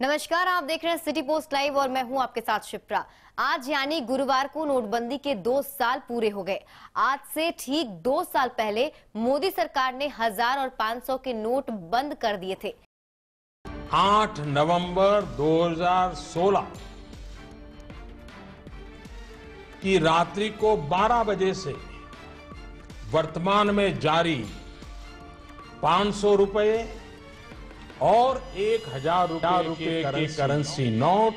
नमस्कार, आप देख रहे हैं सिटी पोस्ट लाइव और मैं हूं आपके साथ शिप्रा। आज यानी गुरुवार को नोटबंदी के 2 साल पूरे हो गए। आज से ठीक 2 साल पहले मोदी सरकार ने 1000 और 500 के नोट बंद कर दिए थे। 8 नवंबर 2016 की रात्रि को 12 बजे से वर्तमान में जारी 500 रुपए और 1000 रुपए के करेंसी नोट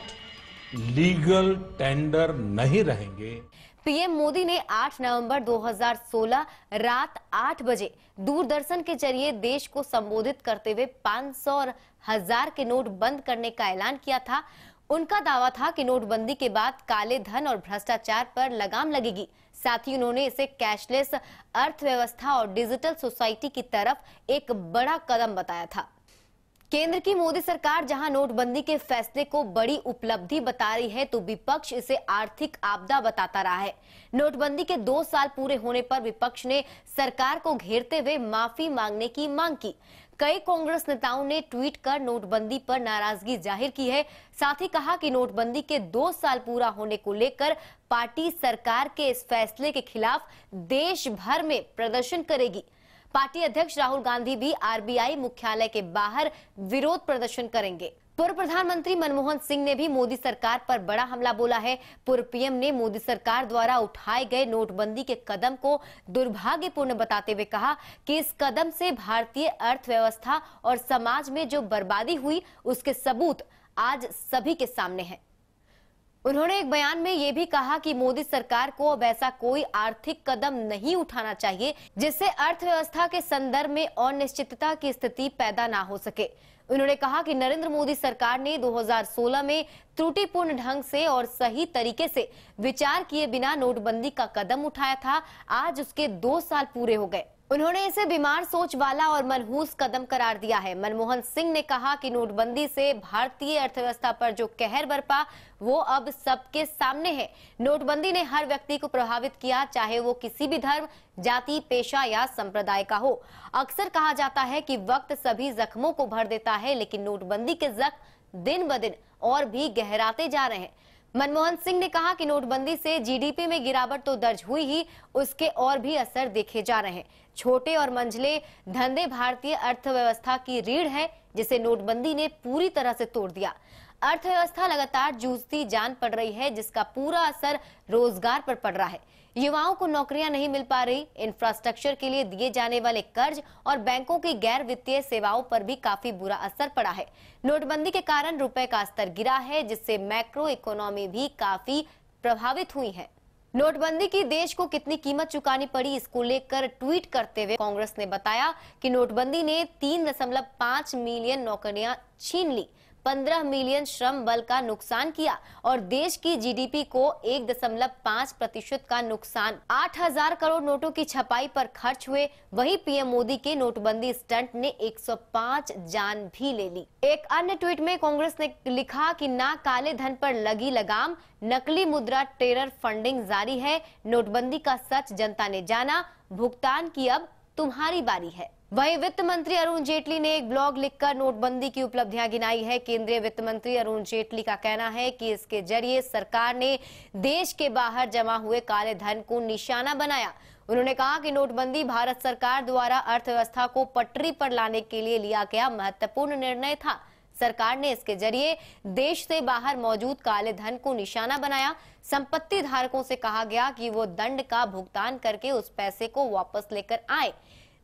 लीगल टेंडर नहीं रहेंगे। पीएम मोदी ने 8 नवंबर 2016 रात 8 बजे दूरदर्शन के जरिए देश को संबोधित करते हुए 500 और 1000 के नोट बंद करने का ऐलान किया था। उनका दावा था कि नोटबंदी के बाद काले धन और भ्रष्टाचार पर लगाम लगेगी। साथ ही उन्होंने इसे कैशलेस अर्थव्यवस्था और डिजिटल सोसाइटी की तरफ एक बड़ा कदम बताया था। केंद्र की मोदी सरकार जहां नोटबंदी के फैसले को बड़ी उपलब्धि बता रही है, तो विपक्ष इसे आर्थिक आपदा बताता रहा है। नोटबंदी के 2 साल पूरे होने पर विपक्ष ने सरकार को घेरते हुए माफी मांगने की मांग की। कई कांग्रेस नेताओं ने ट्वीट कर नोटबंदी पर नाराजगी जाहिर की है। साथ ही कहा कि नोटबंदी के 2 साल पूरा होने को लेकर पार्टी सरकार के इस फैसले के खिलाफ देश भर में प्रदर्शन करेगी। पार्टी अध्यक्ष राहुल गांधी भी आरबीआई मुख्यालय के बाहर विरोध प्रदर्शन करेंगे। पूर्व प्रधानमंत्री मनमोहन सिंह ने भी मोदी सरकार पर बड़ा हमला बोला है। पूर्व पीएम ने मोदी सरकार द्वारा उठाए गए नोटबंदी के कदम को दुर्भाग्यपूर्ण बताते हुए कहा कि इस कदम से भारतीय अर्थव्यवस्था और समाज में जो बर्बादी हुई, उसके सबूत आज सभी के सामने हैं। उन्होंने एक बयान में ये भी कहा कि मोदी सरकार को अब ऐसा कोई आर्थिक कदम नहीं उठाना चाहिए जिससे अर्थव्यवस्था के संदर्भ में अनिश्चितता की स्थिति पैदा ना हो सके। उन्होंने कहा कि नरेंद्र मोदी सरकार ने 2016 में त्रुटिपूर्ण ढंग से और सही तरीके से विचार किए बिना नोटबंदी का कदम उठाया था। आज उसके 2 साल पूरे हो गए। उन्होंने इसे बीमार सोच वाला और मनहूस कदम करार दिया है। मनमोहन सिंह ने कहा कि नोटबंदी से भारतीय अर्थव्यवस्था पर जो कहर बरपा, वो अब सबके सामने है। नोटबंदी ने हर व्यक्ति को प्रभावित किया, चाहे वो किसी भी धर्म, जाति, पेशा या संप्रदाय का हो। अक्सर कहा जाता है कि वक्त सभी जख्मों को भर देता है, लेकिन नोटबंदी के जख्म दिन ब दिन और भी गहराते जा रहे हैं। मनमोहन सिंह ने कहा कि नोटबंदी से जीडीपी में गिरावट तो दर्ज हुई ही, उसके और भी असर देखे जा रहे हैं। छोटे और मंझले धंधे भारतीय अर्थव्यवस्था की रीढ़ है, जिसे नोटबंदी ने पूरी तरह से तोड़ दिया। अर्थव्यवस्था लगातार जूझती जान पड़ रही है, जिसका पूरा असर रोजगार पर पड़ रहा है। युवाओं को नौकरियां नहीं मिल पा रही। इंफ्रास्ट्रक्चर के लिए दिए जाने वाले कर्ज और बैंकों की गैर वित्तीय सेवाओं पर भी काफी बुरा असर पड़ा है। नोटबंदी के कारण रुपए का स्तर गिरा है, जिससे मैक्रो इकोनॉमी भी काफी प्रभावित हुई है। नोटबंदी की देश को कितनी कीमत चुकानी पड़ी, इसको लेकर ट्वीट करते हुए कांग्रेस ने बताया कि नोटबंदी ने 3.5 मिलियन नौकरियां छीन ली, 15 मिलियन श्रम बल का नुकसान किया और देश की जीडीपी को 1.5% का नुकसान। 8000 करोड़ नोटों की छपाई पर खर्च हुए। वहीं पीएम मोदी के नोटबंदी स्टंट ने 105 जान भी ले ली। एक अन्य ट्वीट में कांग्रेस ने लिखा कि ना काले धन पर लगी लगाम, नकली मुद्रा टेरर फंडिंग जारी है। नोटबंदी का सच जनता ने जाना, भुगतान की अब तुम्हारी बारी है। वहीं वित्त मंत्री अरुण जेटली ने एक ब्लॉग लिखकर नोटबंदी की उपलब्धियां गिनाई है। केंद्रीय वित्त मंत्री अरुण जेटली का कहना है कि इसके जरिए सरकार ने देश के बाहर जमा हुए काले धन को निशाना बनाया। उन्होंने कहा कि नोटबंदी भारत सरकार द्वारा अर्थव्यवस्था को पटरी पर लाने के लिए लिया गया महत्वपूर्ण निर्णय था। सरकार ने इसके जरिए देश से बाहर मौजूद काले धन को निशाना बनाया। संपत्ति धारकों से कहा गया कि वो दंड का भुगतान करके उस पैसे को वापस लेकर आए।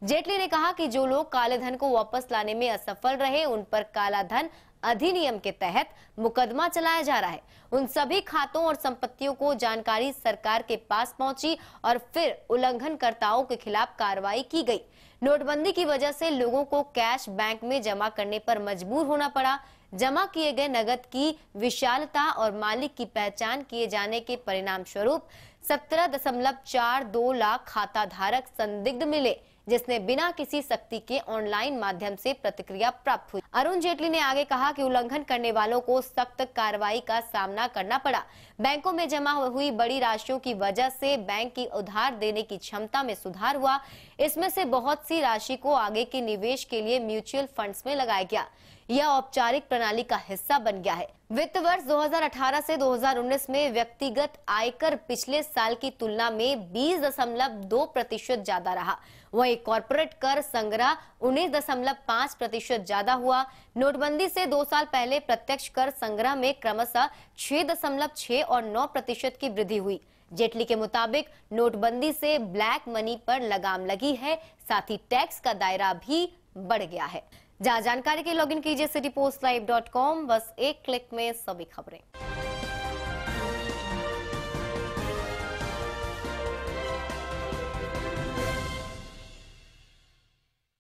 जेटली ने कहा कि जो लोग काले धन को वापस लाने में असफल रहे, उन पर काला धन अधिनियम के तहत मुकदमा चलाया जा रहा है। उन सभी खातों और संपत्तियों को जानकारी सरकार के पास पहुंची और फिर उल्लंघनकर्ताओं के खिलाफ कार्रवाई की गई। नोटबंदी की वजह से लोगों को कैश बैंक में जमा करने पर मजबूर होना पड़ा। जमा किए गए नकद की विशालता और मालिक की पहचान किए जाने के परिणाम स्वरूप 17.42 लाख खाता धारक संदिग्ध मिले। जिसने बिना किसी सख्ती के ऑनलाइन माध्यम से प्रतिक्रिया प्राप्त हुई। अरुण जेटली ने आगे कहा कि उल्लंघन करने वालों को सख्त कार्रवाई का सामना करना पड़ा। बैंकों में जमा हुई बड़ी राशियों की वजह से बैंक की उधार देने की क्षमता में सुधार हुआ। इसमें से बहुत सी राशि को आगे के निवेश के लिए म्यूचुअल फंड्स में लगाया गया। यह औपचारिक प्रणाली का हिस्सा बन गया है। वित्त वर्ष 2018 से 2019 में व्यक्तिगत आयकर पिछले साल की तुलना में 20.2% ज्यादा रहा। वहीं कॉर्पोरेट कर संग्रह 19.5% ज्यादा हुआ। नोटबंदी से 2 साल पहले प्रत्यक्ष कर संग्रह में क्रमशः 6.6 और 9% की वृद्धि हुई। जेटली के मुताबिक नोटबंदी से ब्लैक मनी पर लगाम लगी है, साथ ही टैक्स का दायरा भी बढ़ गया है। जहां जानकारी के लॉगिन कीजिए citypostlive.com। बस एक क्लिक में सभी खबरें।